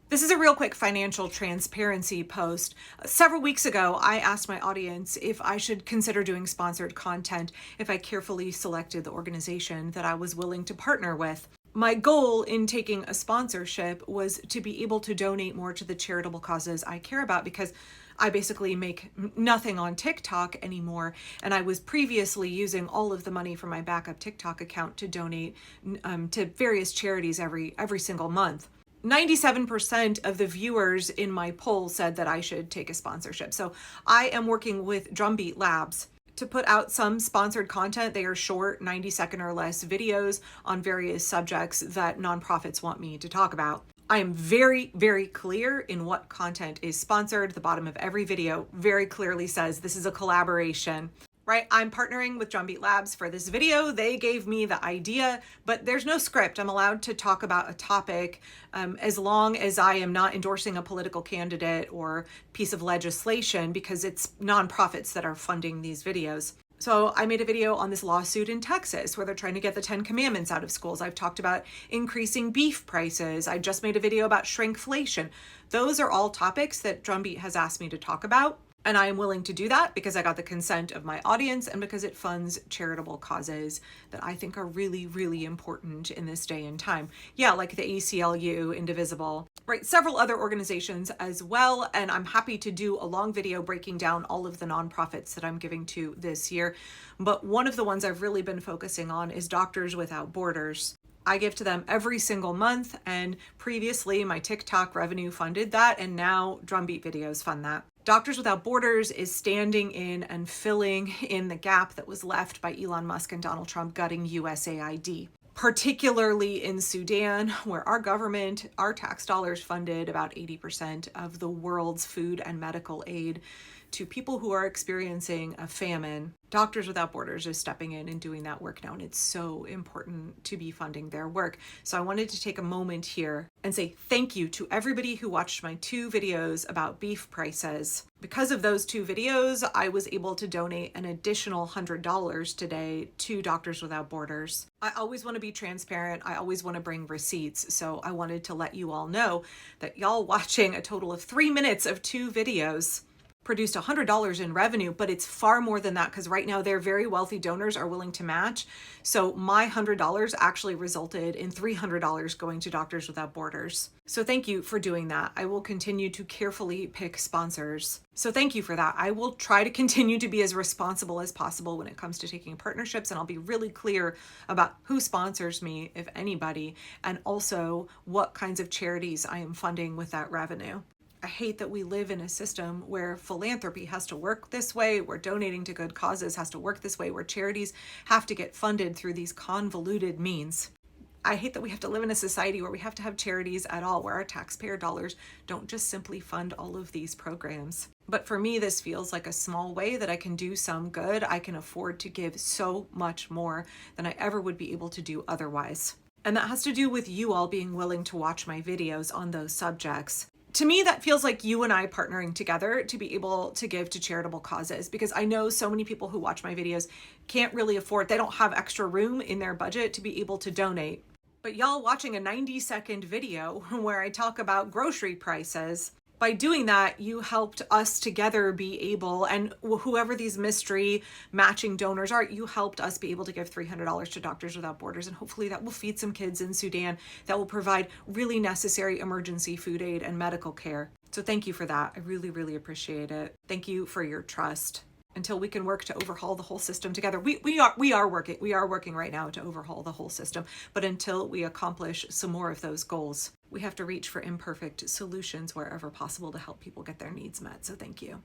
This is a real quick financial transparency post. Several weeks ago, I asked my audience if I should consider doing sponsored content if I carefully selected the organization that I was willing to partner with. My goal in taking a sponsorship was to be able to donate more to the charitable causes I care about, because I basically make nothing on TikTok anymore. And I was previously using all of the money from my backup TikTok account to donate to various charities every single month. 97% of the viewers in my poll said that I should take a sponsorship. So I am working with Drumbeat Labs to put out some sponsored content. They are short, 90-second or less videos on various subjects that nonprofits want me to talk about. I am very, very clear in what content is sponsored. The bottom of every video very clearly says this is a collaboration. Right? I'm partnering with Drumbeat Labs for this video. They gave me the idea, but there's no script. I'm allowed to talk about a topic as long as I am not endorsing a political candidate or piece of legislation, because it's nonprofits that are funding these videos. So I made a video on this lawsuit in Texas where they're trying to get the 10 Commandments out of schools. I've talked about increasing beef prices. I just made a video about shrinkflation. Those are all topics that Drumbeat has asked me to talk about. And I am willing to do that because I got the consent of my audience and because it funds charitable causes that I think are really, really important in this day and time. Yeah, like the ACLU, Indivisible, right? Several other organizations as well. And I'm happy to do a long video breaking down all of the nonprofits that I'm giving to this year. But one of the ones I've really been focusing on is Doctors Without Borders. I give to them every single month, and previously my TikTok revenue funded that, and now Drumbeat videos fund that. Doctors Without Borders is standing in and filling in the gap that was left by Elon Musk and Donald Trump gutting USAID, particularly in Sudan, where our government, our tax dollars funded about 80% of the world's food and medical aid to people who are experiencing a famine. Doctors Without Borders is stepping in and doing that work now, and it's so important to be funding their work. So I wanted to take a moment here and say thank you to everybody who watched my 2 videos about beef prices. Because of those 2 videos, I was able to donate an additional $100 today to Doctors Without Borders. I always want to be transparent. I always want to bring receipts. So I wanted to let you all know that y'all watching a total of 3 minutes of 2 videos produced $100 in revenue, but it's far more than that because right now their very wealthy donors are willing to match. So my $100 actually resulted in $300 going to Doctors Without Borders. So thank you for doing that. I will continue to carefully pick sponsors. So thank you for that. I will try to continue to be as responsible as possible when it comes to taking partnerships, and I'll be really clear about who sponsors me, if anybody, and also what kinds of charities I am funding with that revenue. I hate that we live in a system where philanthropy has to work this way, where donating to good causes has to work this way, where charities have to get funded through these convoluted means. I hate that we have to live in a society where we have to have charities at all, where our taxpayer dollars don't just simply fund all of these programs. But for me, this feels like a small way that I can do some good. I can afford to give so much more than I ever would be able to do otherwise. And that has to do with you all being willing to watch my videos on those subjects. To me, that feels like you and I partnering together to be able to give to charitable causes, because I know so many people who watch my videos can't really afford, they don't have extra room in their budget to be able to donate. But y'all watching a 90-second video where I talk about grocery prices, by doing that, you helped us together be able, and whoever these mystery matching donors are, you helped us be able to give $300 to Doctors Without Borders. And hopefully that will feed some kids in Sudan, that will provide really necessary emergency food aid and medical care. So thank you for that. I really, really appreciate it. Thank you for your trust. Until we can work to overhaul the whole system together. We are working right now to overhaul the whole system. But until we accomplish some more of those goals, we have to reach for imperfect solutions wherever possible to help people get their needs met. So thank you.